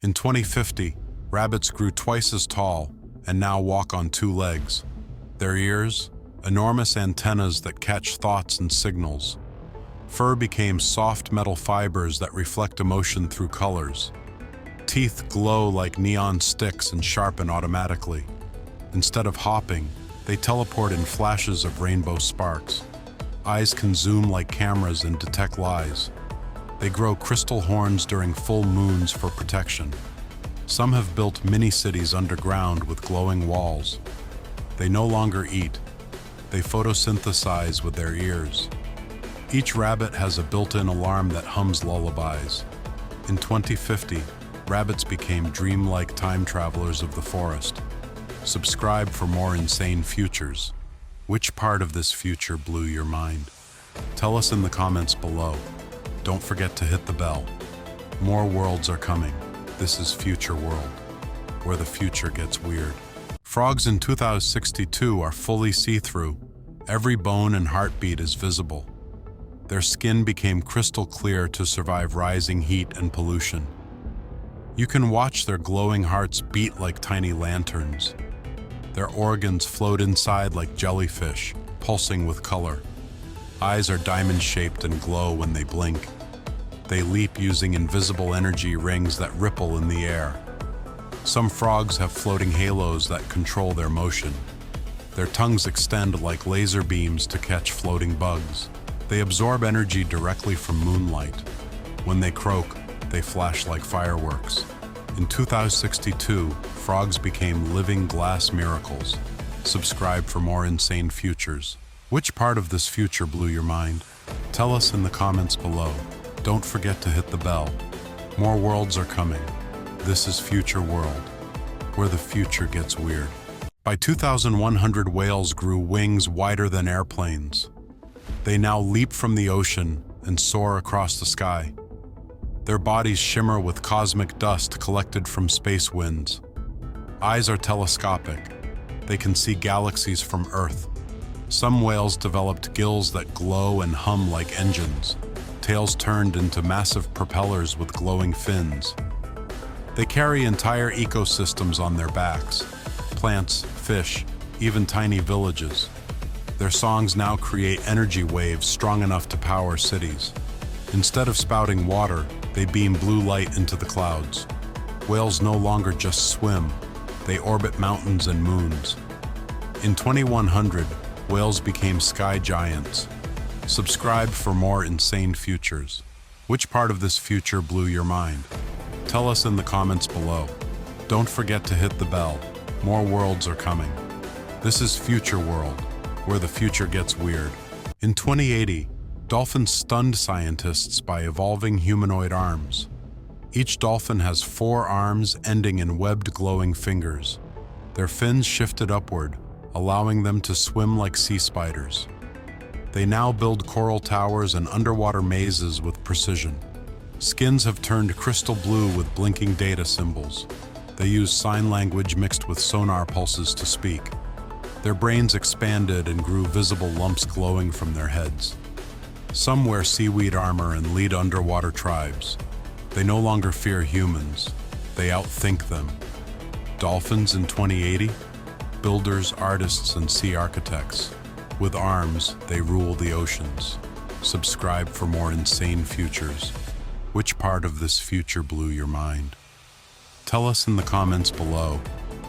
In 2050, rabbits grew twice as tall and now walk on two legs. Their ears, enormous antennas that catch thoughts and signals. Fur became soft metal fibers that reflect emotion through colors. Teeth glow like neon sticks and sharpen automatically. Instead of hopping, they teleport in flashes of rainbow sparks. Eyes can zoom like cameras and detect lies. They grow crystal horns during full moons for protection. Some have built mini-cities underground with glowing walls. They no longer eat. They photosynthesize with their ears. Each rabbit has a built-in alarm that hums lullabies. In 2050, rabbits became dreamlike time travelers of the forest. Subscribe for more insane futures. Which part of this future blew your mind? Tell us in the comments below. Don't forget to hit the bell. More worlds are coming. This is Future World, where the future gets weird. Frogs in 2062 are fully see-through. Every bone and heartbeat is visible. Their skin became crystal clear to survive rising heat and pollution. You can watch their glowing hearts beat like tiny lanterns. Their organs float inside like jellyfish, pulsing with color. Eyes are diamond-shaped and glow when they blink. They leap using invisible energy rings that ripple in the air. Some frogs have floating halos that control their motion. Their tongues extend like laser beams to catch floating bugs. They absorb energy directly from moonlight. When they croak, they flash like fireworks. In 2062, frogs became living glass miracles. Subscribe for more insane futures. Which part of this future blew your mind? Tell us in the comments below. Don't forget to hit the bell. More worlds are coming. This is Future World, where the future gets weird. By 2100, whales grew wings wider than airplanes. They now leap from the ocean and soar across the sky. Their bodies shimmer with cosmic dust collected from space winds. Eyes are telescopic. They can see galaxies from Earth. Some whales developed gills that glow and hum like engines, tails turned into massive propellers with glowing fins. They carry entire ecosystems on their backs, plants, fish, even tiny villages. Their songs now create energy waves strong enough to power cities. Instead of spouting water, they beam blue light into the clouds. Whales no longer just swim, they orbit mountains and moons. In 2100, whales became sky giants. Subscribe for more insane futures. Which part of this future blew your mind? Tell us in the comments below. Don't forget to hit the bell. More worlds are coming. This is Future World, where the future gets weird. In 2080, dolphins stunned scientists by evolving humanoid arms. Each dolphin has 4 arms ending in webbed glowing fingers. Their fins shifted upward, allowing them to swim like sea spiders. They now build coral towers and underwater mazes with precision. Skins have turned crystal blue with blinking data symbols. They use sign language mixed with sonar pulses to speak. Their brains expanded and grew visible lumps glowing from their heads. Some wear seaweed armor and lead underwater tribes. They no longer fear humans. They outthink them. Dolphins in 2080? Builders, artists, and sea architects. With arms, they rule the oceans. Subscribe for more insane futures. Which part of this future blew your mind? Tell us in the comments below.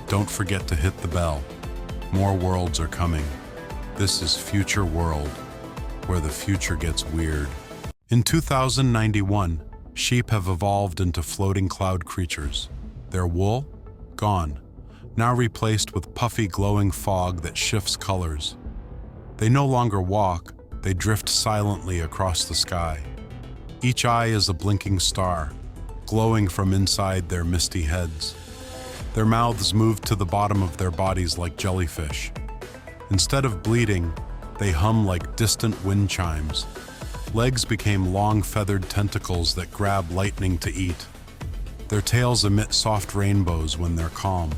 Don't forget to hit the bell. More worlds are coming. This is Future World, where the future gets weird. In 2091, sheep have evolved into floating cloud creatures. Their wool? Gone. Now replaced with puffy glowing fog that shifts colors. They no longer walk, they drift silently across the sky. Each eye is a blinking star, glowing from inside their misty heads. Their mouths move to the bottom of their bodies like jellyfish. Instead of bleeding, they hum like distant wind chimes. Legs became long feathered tentacles that grab lightning to eat. Their tails emit soft rainbows when they're calm.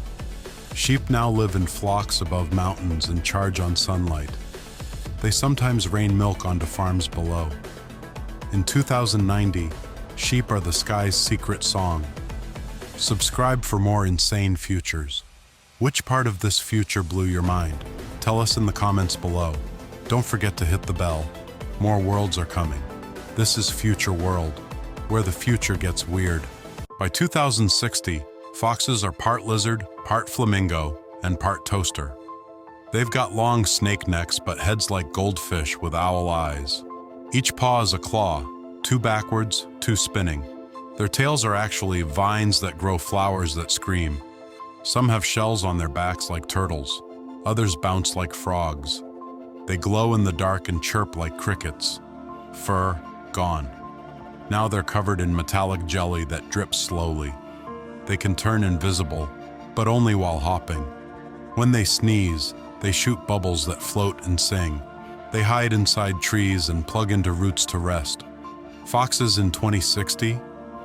Sheep now live in flocks above mountains and charge on sunlight. They sometimes rain milk onto farms below. In 2090, sheep are the sky's secret song. Subscribe for more insane futures. Which part of this future blew your mind? Tell us in the comments below. Don't forget to hit the bell. More worlds are coming. This is Future World, where the future gets weird. By 2060, foxes are part lizard, part flamingo, and part toaster. They've got long snake necks but heads like goldfish with owl eyes. Each paw is a claw, two backwards, two spinning. Their tails are actually vines that grow flowers that scream. Some have shells on their backs like turtles. Others bounce like frogs. They glow in the dark and chirp like crickets. Fur gone. Now they're covered in metallic jelly that drips slowly. They can turn invisible, but only while hopping. When they sneeze, they shoot bubbles that float and sing. They hide inside trees and plug into roots to rest. Foxes in 2060?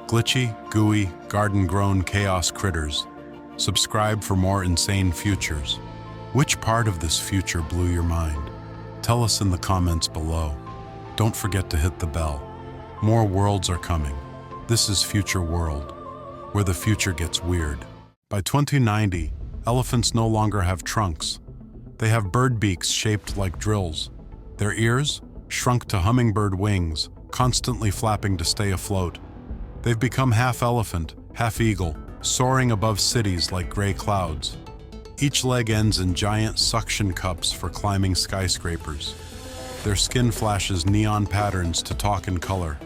Glitchy, gooey, garden-grown chaos critters. Subscribe for more insane futures. Which part of this future blew your mind? Tell us in the comments below. Don't forget to hit the bell. More worlds are coming. This is Future World, where the future gets weird. By 2090, elephants no longer have trunks. They have bird beaks shaped like drills. Their ears, shrunk to hummingbird wings, constantly flapping to stay afloat. They've become half elephant, half eagle, soaring above cities like gray clouds. Each leg ends in giant suction cups for climbing skyscrapers. Their skin flashes neon patterns to talk in color.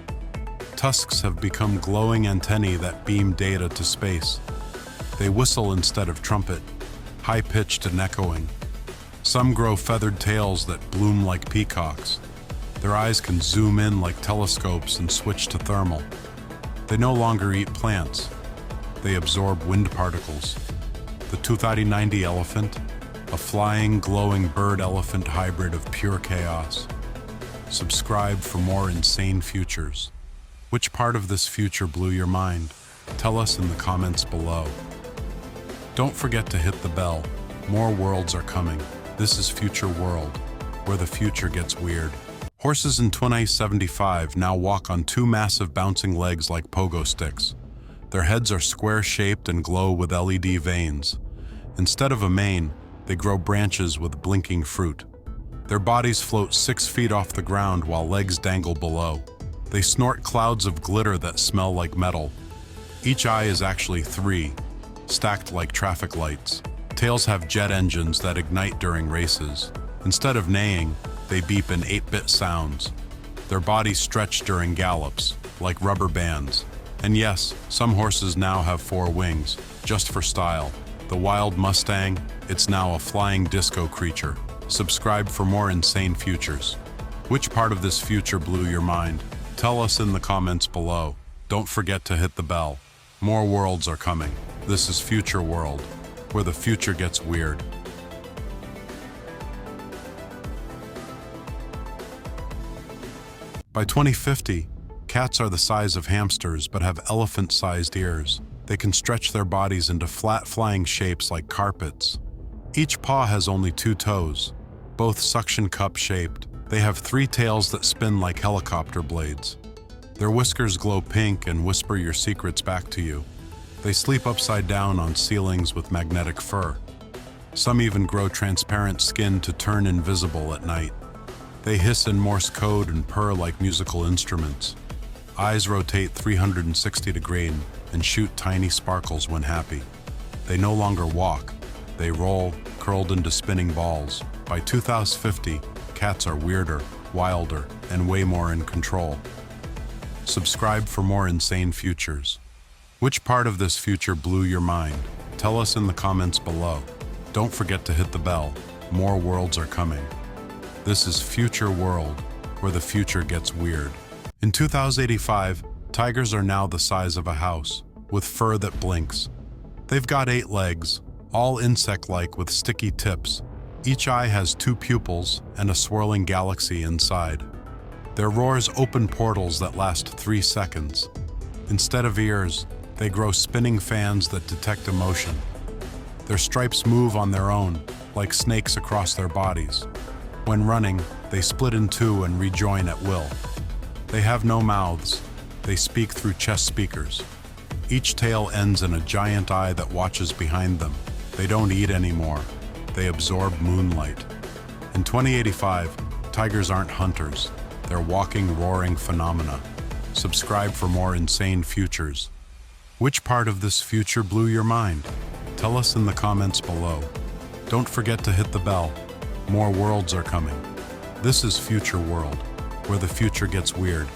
Tusks have become glowing antennae that beam data to space. They whistle instead of trumpet, high-pitched and echoing. Some grow feathered tails that bloom like peacocks. Their eyes can zoom in like telescopes and switch to thermal. They no longer eat plants. They absorb wind particles. The 2090 elephant, a flying, glowing bird-elephant hybrid of pure chaos. Subscribe for more insane futures. Which part of this future blew your mind? Tell us in the comments below. Don't forget to hit the bell. More worlds are coming. This is Future World, where the future gets weird. Horses in 2075 now walk on two massive bouncing legs like pogo sticks. Their heads are square-shaped and glow with LED veins. Instead of a mane, they grow branches with blinking fruit. Their bodies float 6 feet off the ground while legs dangle below. They snort clouds of glitter that smell like metal. Each eye is actually 3, stacked like traffic lights. Tails have jet engines that ignite during races. Instead of neighing, they beep in 8-bit sounds. Their bodies stretch during gallops, like rubber bands. And yes, some horses now have 4 wings, just for style. The wild Mustang, it's now a flying disco creature. Subscribe for more insane futures. Which part of this future blew your mind? Tell us in the comments below. Don't forget to hit the bell. More worlds are coming. This is Future World, where the future gets weird. By 2050, cats are the size of hamsters but have elephant-sized ears. They can stretch their bodies into flat flying shapes like carpets. Each paw has only 2 toes, both suction cup-shaped. They have 3 tails that spin like helicopter blades. Their whiskers glow pink and whisper your secrets back to you. They sleep upside down on ceilings with magnetic fur. Some even grow transparent skin to turn invisible at night. They hiss in Morse code and purr like musical instruments. Eyes rotate 360 degrees and shoot tiny sparkles when happy. They no longer walk. They roll, curled into spinning balls. By 2050, cats are weirder, wilder, and way more in control. Subscribe for more insane futures. Which part of this future blew your mind? Tell us in the comments below. Don't forget to hit the bell. More worlds are coming. This is Future World, where the future gets weird. In 2085, tigers are now the size of a house, with fur that blinks. They've got 8 legs, all insect-like with sticky tips. Each eye has 2 pupils and a swirling galaxy inside. Their roars open portals that last 3 seconds. Instead of ears, they grow spinning fans that detect emotion. Their stripes move on their own, like snakes across their bodies. When running, they split in 2 and rejoin at will. They have no mouths. They speak through chest speakers. Each tail ends in a giant eye that watches behind them. They don't eat anymore. They absorb moonlight. In 2085, tigers aren't hunters. They're walking, roaring phenomena. Subscribe for more insane futures. Which part of this future blew your mind? Tell us in the comments below. Don't forget to hit the bell. More worlds are coming. This is Future World, where the future gets weird.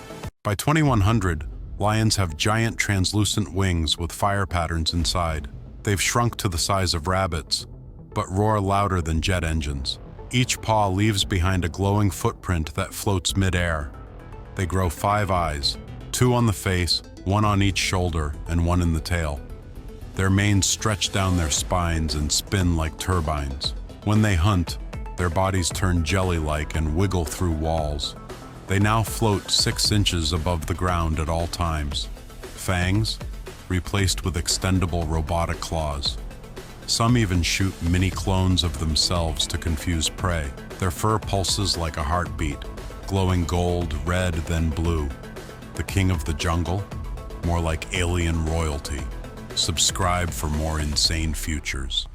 By 2100, lions have giant translucent wings with fire patterns inside. They've shrunk to the size of rabbits, but roar louder than jet engines. Each paw leaves behind a glowing footprint that floats mid-air. They grow 5 eyes, 2 on the face, 1 on each shoulder, and 1 in the tail. Their manes stretch down their spines and spin like turbines. When they hunt, their bodies turn jelly-like and wiggle through walls. They now float 6 inches above the ground at all times. Fangs, replaced with extendable robotic claws. Some even shoot mini clones of themselves to confuse prey. Their fur pulses like a heartbeat, glowing gold, red, then blue. The king of the jungle, more like alien royalty. Subscribe for more insane futures.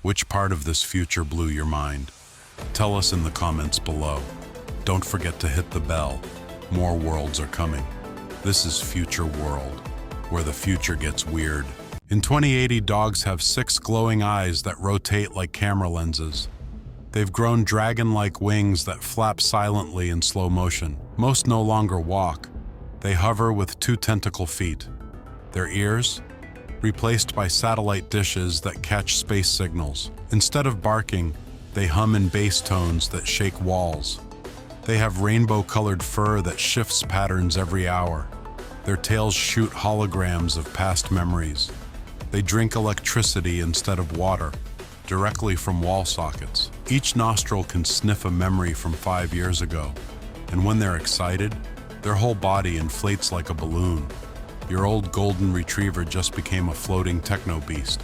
Which part of this future blew your mind? Tell us in the comments below. Don't forget to hit the bell. More worlds are coming. This is Future World, where the future gets weird. In 2080, dogs have 6 glowing eyes that rotate like camera lenses. They've grown dragon-like wings that flap silently in slow motion. Most no longer walk. They hover with 2 tentacle feet. Their ears, replaced by satellite dishes that catch space signals. Instead of barking, they hum in bass tones that shake walls. They have rainbow-colored fur that shifts patterns every hour. Their tails shoot holograms of past memories. They drink electricity instead of water, directly from wall sockets. Each nostril can sniff a memory from 5 years ago. And when they're excited, their whole body inflates like a balloon. Your old golden retriever just became a floating techno beast.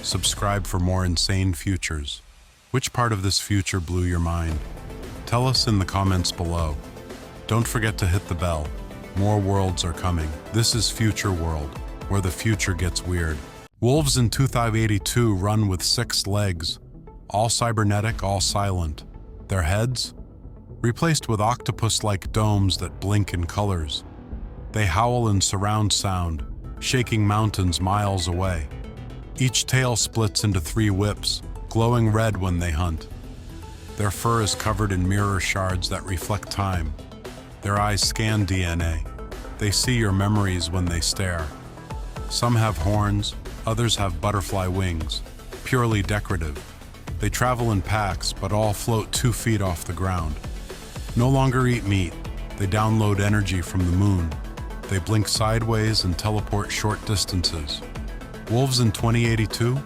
Subscribe for more insane futures. Which part of this future blew your mind? Tell us in the comments below. Don't forget to hit the bell. More worlds are coming. This is Future World, where the future gets weird. Wolves in 2082 run with 6 legs, all cybernetic, all silent. Their heads? Replaced with octopus-like domes that blink in colors. They howl in surround sound, shaking mountains miles away. Each tail splits into 3 whips, glowing red when they hunt. Their fur is covered in mirror shards that reflect time. Their eyes scan DNA. They see your memories when they stare. Some have horns, others have butterfly wings, purely decorative. They travel in packs, but all float 2 feet off the ground. No longer eat meat. They download energy from the moon. They blink sideways and teleport short distances. Wolves in 2082?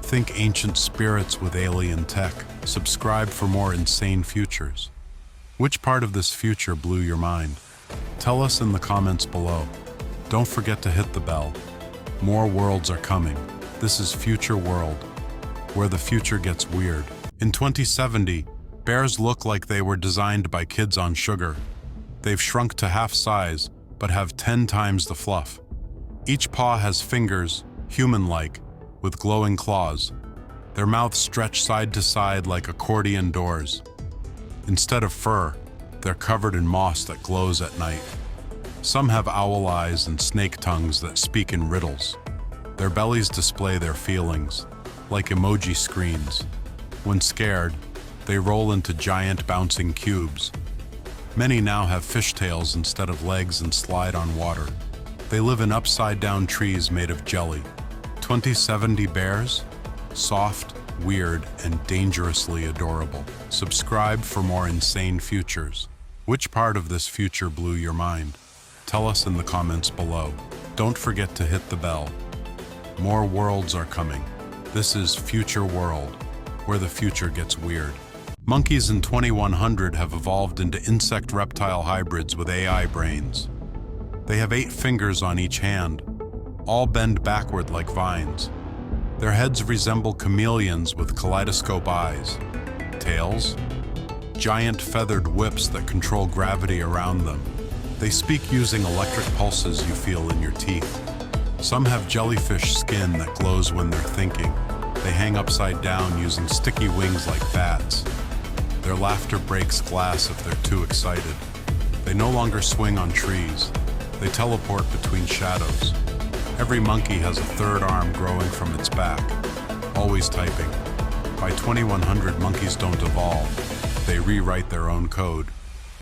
Think ancient spirits with alien tech. Subscribe for more insane futures. Which part of this future blew your mind? Tell us in the comments below. Don't forget to hit the bell. More worlds are coming. This is Future World, where the future gets weird. In 2070, bears look like they were designed by kids on sugar. They've shrunk to half size, but have 10 times the fluff. Each paw has fingers, human-like, with glowing claws. Their mouths stretch side to side like accordion doors. Instead of fur, they're covered in moss that glows at night. Some have owl eyes and snake tongues that speak in riddles. Their bellies display their feelings, like emoji screens. When scared, they roll into giant bouncing cubes. Many now have fishtails instead of legs and slide on water. They live in upside-down trees made of jelly. 2070 bears? Soft, weird, and dangerously adorable. Subscribe for more insane futures. Which part of this future blew your mind? Tell us in the comments below. Don't forget to hit the bell. More worlds are coming. This is Future World, where the future gets weird. Monkeys in 2100 have evolved into insect-reptile hybrids with AI brains. They have 8 fingers on each hand, all bend backward like vines. Their heads resemble chameleons with kaleidoscope eyes. Tails? Giant feathered whips that control gravity around them. They speak using electric pulses you feel in your teeth. Some have jellyfish skin that glows when they're thinking. They hang upside down using sticky wings like bats. Their laughter breaks glass if they're too excited. They no longer swing on trees. They teleport between shadows. Every monkey has a third arm growing from its back, always typing. By 2100, monkeys don't evolve. They rewrite their own code.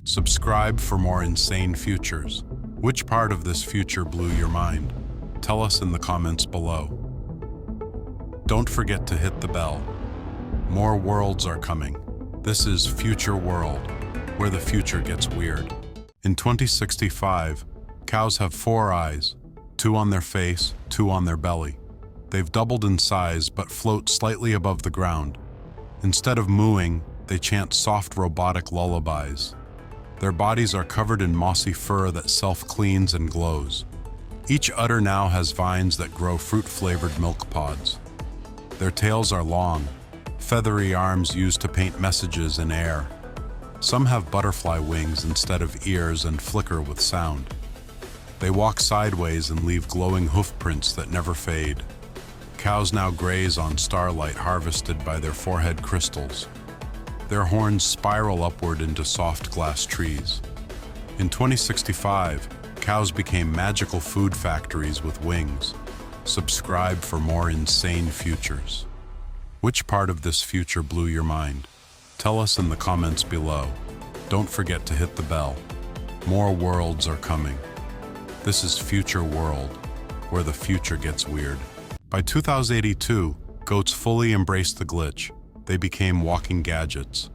Subscribe for more insane futures. Which part of this future blew your mind? Tell us in the comments below. Don't forget to hit the bell. More worlds are coming. This is Future World, where the future gets weird. In 2065, cows have 4 eyes, 2 on their face, 2 on their belly. They've doubled in size but float slightly above the ground. Instead of mooing, they chant soft robotic lullabies. Their bodies are covered in mossy fur that self-cleans and glows. Each udder now has vines that grow fruit-flavored milk pods. Their tails are long, feathery arms used to paint messages in air. Some have butterfly wings instead of ears and flicker with sound. They walk sideways and leave glowing hoof prints that never fade. Cows now graze on starlight harvested by their forehead crystals. Their horns spiral upward into soft glass trees. In 2065, cows became magical food factories with wings. Subscribe for more insane futures. Which part of this future blew your mind? Tell us in the comments below. Don't forget to hit the bell. More worlds are coming. This is Future World, where the future gets weird. By 2082, goats fully embraced the glitch. They became walking gadgets.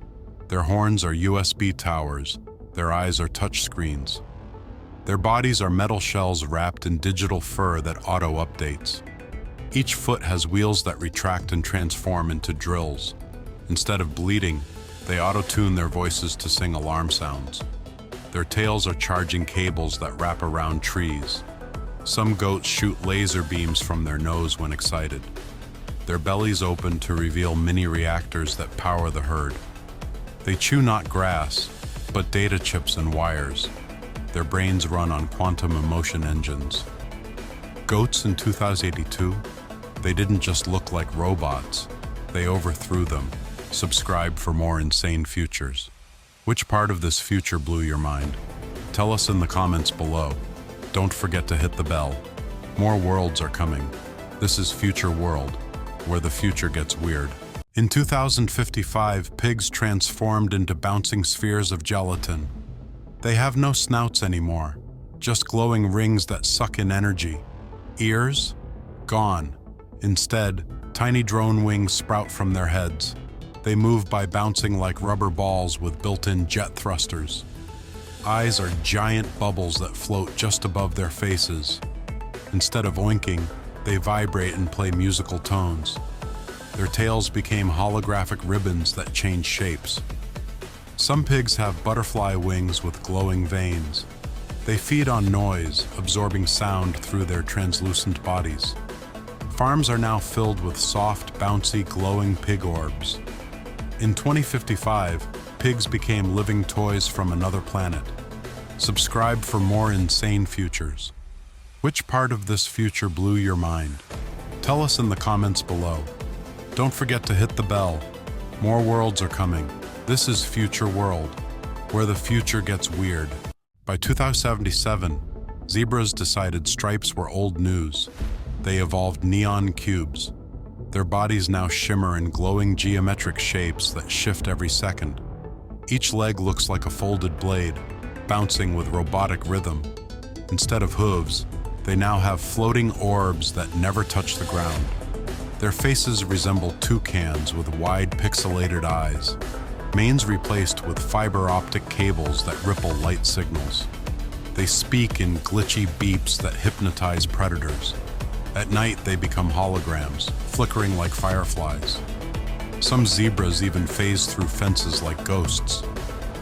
Their horns are USB towers. Their eyes are touchscreens. Their bodies are metal shells wrapped in digital fur that auto-updates. Each foot has wheels that retract and transform into drills. Instead of bleeding, they auto-tune their voices to sing alarm sounds. Their tails are charging cables that wrap around trees. Some goats shoot laser beams from their nose when excited. Their bellies open to reveal mini reactors that power the herd. They chew not grass, but data chips and wires. Their brains run on quantum emotion engines. Goats in 2082, they didn't just look like robots, they overthrew them. Subscribe for more insane futures. Which part of this future blew your mind? Tell us in the comments below. Don't forget to hit the bell. More worlds are coming. This is Future World, where the future gets weird. In 2055, pigs transformed into bouncing spheres of gelatin. They have no snouts anymore, just glowing rings that suck in energy. Ears? Gone. Instead, tiny drone wings sprout from their heads. They move by bouncing like rubber balls with built-in jet thrusters. Eyes are giant bubbles that float just above their faces. Instead of oinking, they vibrate and play musical tones. Their tails became holographic ribbons that change shapes. Some pigs have butterfly wings with glowing veins. They feed on noise, absorbing sound through their translucent bodies. Farms are now filled with soft, bouncy, glowing pig orbs. In 2055, pigs became living toys from another planet. Subscribe for more insane futures. Which part of this future blew your mind? Tell us in the comments below. Don't forget to hit the bell. More worlds are coming. This is Future World, where the future gets weird. By 2077, zebras decided stripes were old news. They evolved neon cubes. Their bodies now shimmer in glowing geometric shapes that shift every second. Each leg looks like a folded blade, bouncing with robotic rhythm. Instead of hooves, they now have floating orbs that never touch the ground. Their faces resemble toucans with wide pixelated eyes, manes replaced with fiber optic cables that ripple light signals. They speak in glitchy beeps that hypnotize predators. At night, they become holograms, flickering like fireflies. Some zebras even phase through fences like ghosts.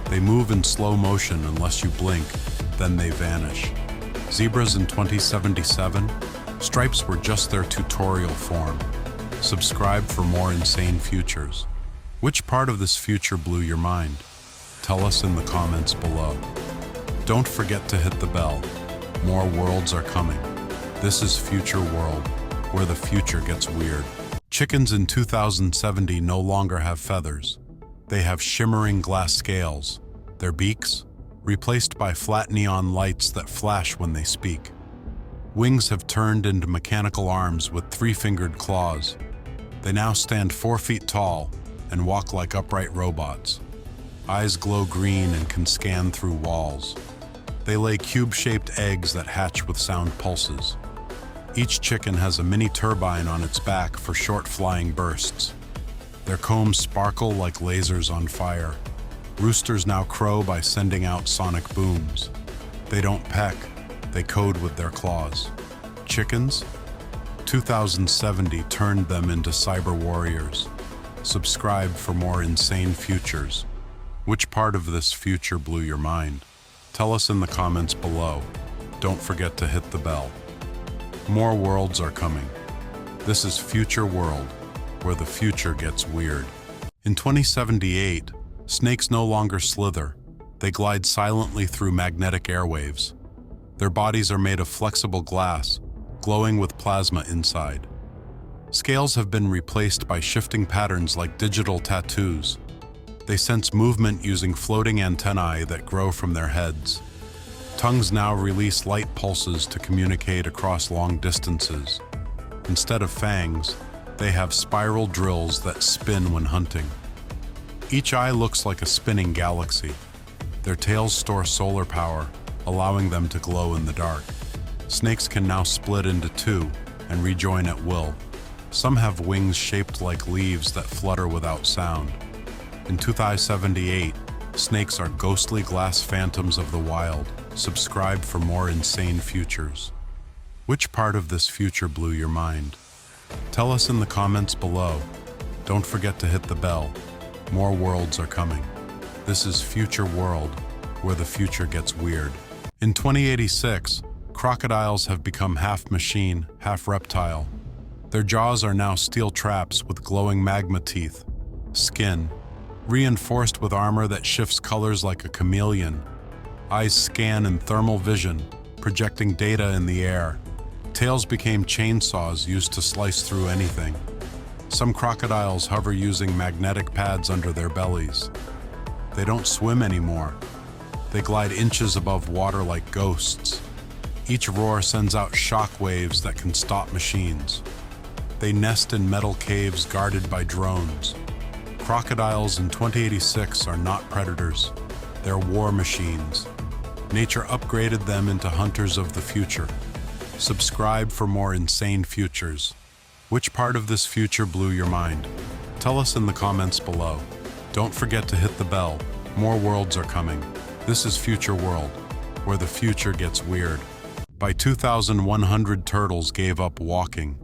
They move in slow motion unless you blink, then they vanish. Zebras in 2077, stripes were just their tutorial form. Subscribe for more insane futures. Which part of this future blew your mind? Tell us in the comments below. Don't forget to hit the bell. More worlds are coming. This is Future World, where the future gets weird. Chickens in 2070 no longer have feathers. They have shimmering glass scales. Their beaks, replaced by flat neon lights that flash when they speak. Wings have turned into mechanical arms with three-fingered claws. They now stand 4 feet tall and walk like upright robots. Eyes glow green and can scan through walls. They lay cube-shaped eggs that hatch with sound pulses. Each chicken has a mini turbine on its back for short flying bursts. Their combs sparkle like lasers on fire. Roosters now crow by sending out sonic booms. They don't peck, they code with their claws. Chickens? 2070 turned them into cyber warriors. Subscribe for more insane futures. Which part of this future blew your mind? Tell us in the comments below. Don't forget to hit the bell. More worlds are coming. This is Future World, where the future gets weird. In 2078, snakes no longer slither. They glide silently through magnetic airwaves. Their bodies are made of flexible glass, glowing with plasma inside. Scales have been replaced by shifting patterns like digital tattoos. They sense movement using floating antennae that grow from their heads. Tongues now release light pulses to communicate across long distances. Instead of fangs, they have spiral drills that spin when hunting. Each eye looks like a spinning galaxy. Their tails store solar power, allowing them to glow in the dark. Snakes can now split into two and rejoin at will. Some have wings shaped like leaves that flutter without sound. In 2078, snakes are ghostly glass phantoms of the wild. Subscribe for more insane futures. Which part of this future blew your mind? Tell us in the comments below. Don't forget to hit the bell. More worlds are coming. This is Future World, where the future gets weird. In 2086, crocodiles have become half machine, half reptile. Their jaws are now steel traps with glowing magma teeth. Skin, reinforced with armor that shifts colors like a chameleon. Eyes scan in thermal vision, projecting data in the air. Tails became chainsaws used to slice through anything. Some crocodiles hover using magnetic pads under their bellies. They don't swim anymore. They glide inches above water like ghosts. Each roar sends out shock waves that can stop machines. They nest in metal caves guarded by drones. Crocodiles in 2086 are not predators. They're war machines. Nature upgraded them into hunters of the future. Subscribe for more insane futures. Which part of this future blew your mind? Tell us in the comments below. Don't forget to hit the bell. More worlds are coming. This is Future World, where the future gets weird. By 2100, turtles gave up walking.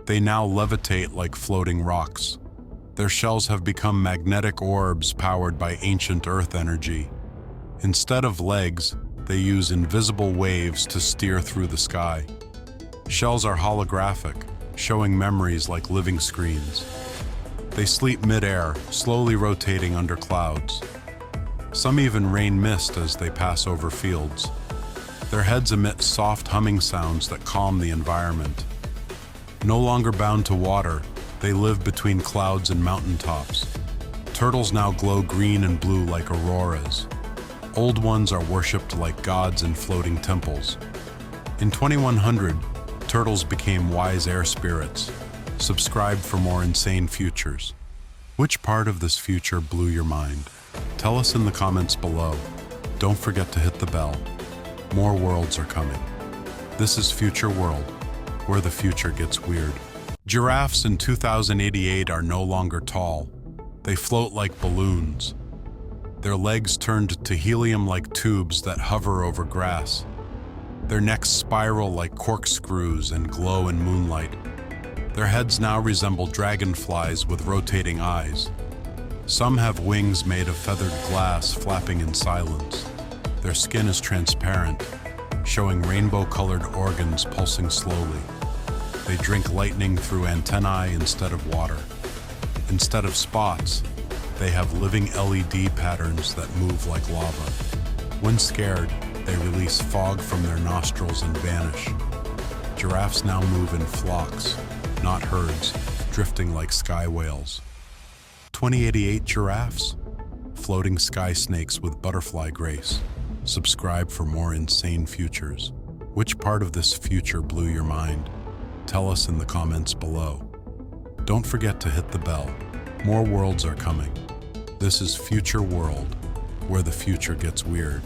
They now levitate like floating rocks. Their shells have become magnetic orbs powered by ancient earth energy. Instead of legs, they use invisible waves to steer through the sky. Shells are holographic, showing memories like living screens. They sleep mid-air, slowly rotating under clouds. Some even rain mist as they pass over fields. Their heads emit soft humming sounds that calm the environment. No longer bound to water, they live between clouds and mountaintops. Turtles now glow green and blue like auroras. Old ones are worshipped like gods in floating temples. In 2100, turtles became wise air spirits. Subscribe for more insane futures. Which part of this future blew your mind? Tell us in the comments below. Don't forget to hit the bell. More worlds are coming. This is Future World, where the future gets weird. Giraffes in 2088 are no longer tall. They float like balloons. Their legs turned to helium-like tubes that hover over grass. Their necks spiral like corkscrews and glow in moonlight. Their heads now resemble dragonflies with rotating eyes. Some have wings made of feathered glass flapping in silence. Their skin is transparent, showing rainbow-colored organs pulsing slowly. They drink lightning through antennae instead of water. Instead of spots, they have living LED patterns that move like lava. When scared, they release fog from their nostrils and vanish. Giraffes now move in flocks, not herds, drifting like sky whales. 2088 giraffes? Floating sky snakes with butterfly grace. Subscribe for more insane futures. Which part of this future blew your mind? Tell us in the comments below. Don't forget to hit the bell. More worlds are coming. This is Future World, where the future gets weird.